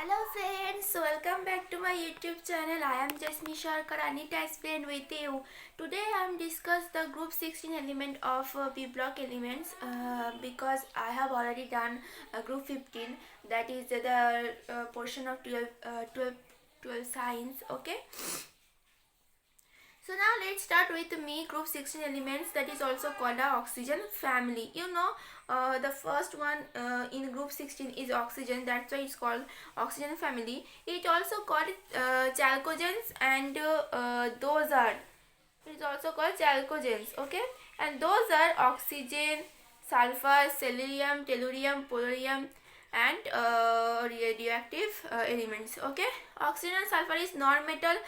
Hello friends, welcome back to my YouTube channel. I am Jasmine Sharkar, Anita Explained with you. Today I am discuss the group 16 element of B block elements because I have already done group 15, that is the portion of 12 science. Okay, so now let's start with me group 16 elements, that is also called a oxygen family. The first one in group 16 is oxygen, that's why it's called oxygen family. It also called chalcogens, and those are, it's also called chalcogens. Okay, and those are oxygen, sulfur, selenium, tellurium, polonium, and radioactive elements. Okay, oxygen and sulfur is non-metals.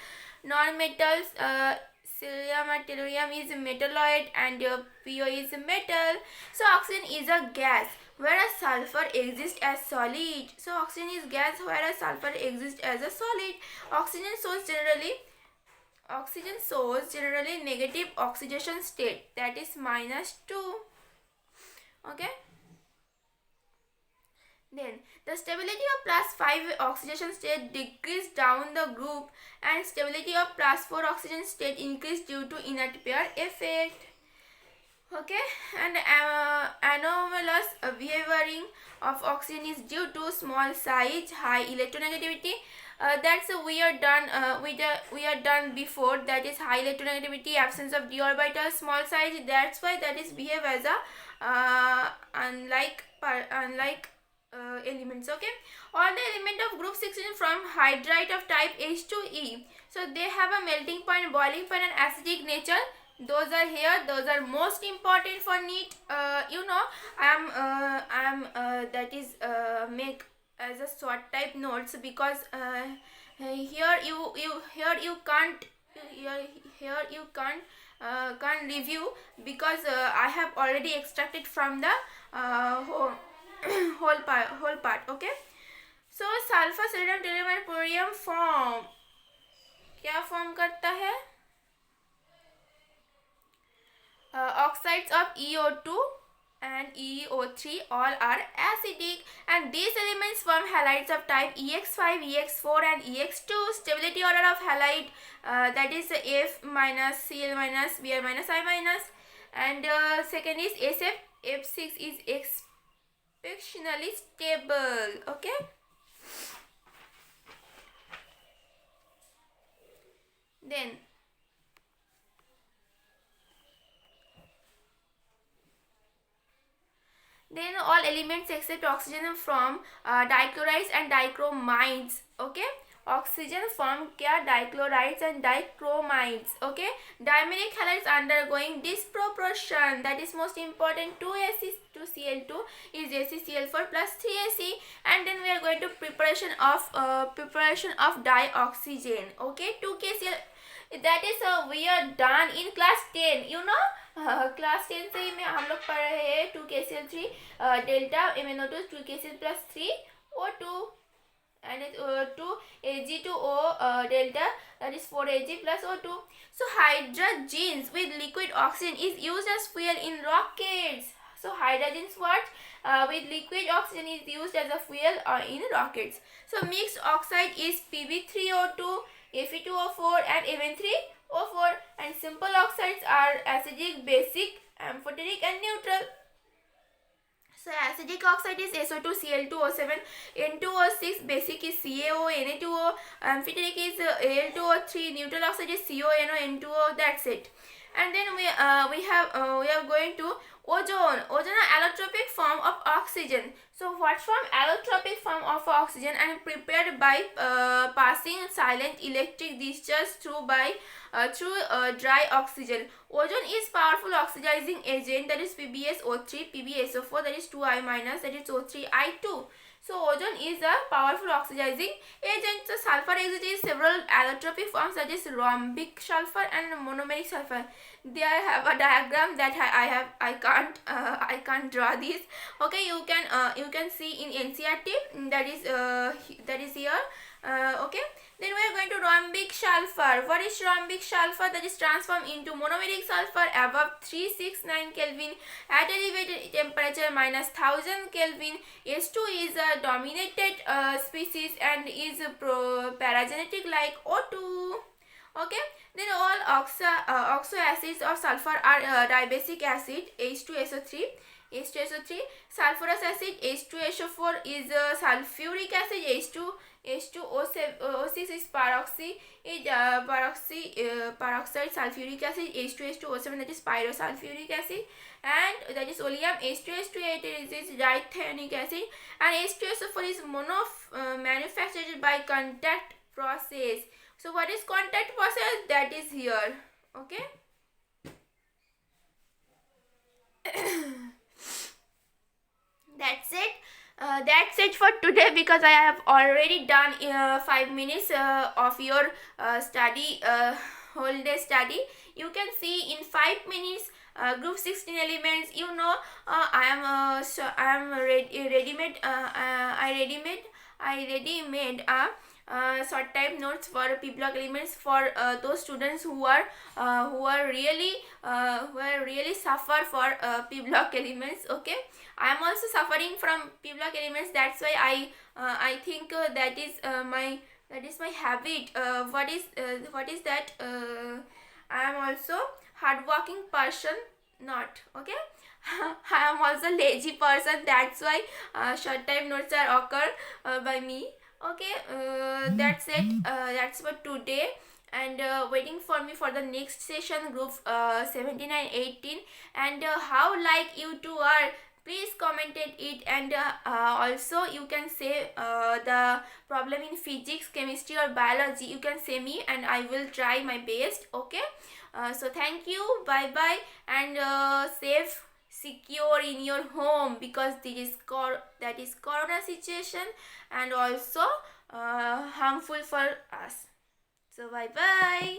Selenium and tellurium is metalloid, and PO is metal. So oxygen is a gas, whereas sulfur exists as solid. So oxygen is gas, whereas sulfur exists as a solid. Oxygen shows generally negative oxidation state, that is -2. Okay, then the stability of +5 oxidation state decrease down the group, and stability of +4 oxidation state increase due to inert pair effect. Okay, and anomalous behavioring of oxygen is due to small size, high electronegativity. That's we are done we are done before, that is high electronegativity, absence of d orbital, small size. That's why that is behave as a unlike elements. Okay, all the element of group 16 from hydride of type H2E, so they have a melting point, boiling point, and acidic nature. Those are here, those are most important for NEET. I am that is make as a short type notes, because here you can't can't review, because I have already extracted from the whole whole part. Okay, so sulphur, sodium, thallium and barium form क्या form करता है? Oxides of EO2 and EO3 all are acidic, and these elements form halides of type EX5, EX4 and EX2. Stability order of halide, that is F minus, Cl minus, Br minus, I minus, and second is SF. F6 is exceptionally stable. Okay, then all elements except oxygen from dichlorides and dichromides. Okay, oxygen form क्या? Dichlorides and dichromides. Okay, dimeric halides undergoing disproportion, that is most important. 2Cl2 is ACCl4 plus 3Ac, and then we are going to preparation of dioxygen. Okay, 2KCl, that is we are done in class 10. Class 10 से ही में हम लोग पढ़ रहे हैं 2KCl3 delta MnO2 2KCl plus 3O2 and 2 Ag2O delta, that is 4 Ag plus O2. So hydrogens with liquid oxygen is used as fuel in rockets. So hydrogens with liquid oxygen is used as a fuel in rockets. So mixed oxide is Pb3O2, Fe2O4 and Mn3O4, and simple oxides are acidic, basic, amphoteric and neutral. So acidic oxide is SO2Cl2O7, N2O6, basic is CaO, Na2O, amphoteric is Al2O3, neutral oxide is CONO, N2O. That's it. And then we are going to ozone. Ozone is allotropic form of oxygen. So what form? Allotropic form of oxygen, and prepared by passing silent electric discharge through dry oxygen. Ozone is powerful oxidizing agent, that is PbSO3, PbSO4, that is 2I minus, that is O3I2. So ozone is a powerful oxidizing agent. So sulfur exists in several allotropic forms, such as rhombic sulfur and monomeric sulfur. There I have a diagram that I can't draw this. Okay, you can see in NCERT, that is here. Okay, then we are going to rhombic sulfur. What is rhombic sulfur? That is transformed into monomeric sulfur above 369 Kelvin at elevated temperature minus 1000 Kelvin. S2 is a dominated species and is paragenetic like O2. Okay, then all oxo acids of sulfur are dibasic acid H2SO3. H2SO3, sulfurous acid H2SO4 is sulfuric acid H2O6 is peroxide sulfuric acid H2H2O7, that is pyrosulfuric acid, and that is oleum H2H2 is dithionic acid, and H2SO4 is manufactured by contact process. So what is contact process? That is here. Okay. That's it for today, because I have already done 5 minutes of your study, whole day study. You can see in 5 minutes group 16 elements. You know, I am ready made. I ready made a short type notes for P block elements for those students who are really suffer for P block elements. Okay, I am also suffering from P block elements. That's why I think that is my habit. What is that? I am also hardworking person. Not okay. I am also lazy person. That's why short time notes are occur by me. Okay, that's it. That's for today. And waiting for me for the next session, group 17 and 18. And how like you two are, please commented it. And also you can say the problem in physics, chemistry or biology. You can say me and I will try my best. Okay, so thank you, bye bye, and safe secure in your home, because that is corona situation and also harmful for us. So bye bye.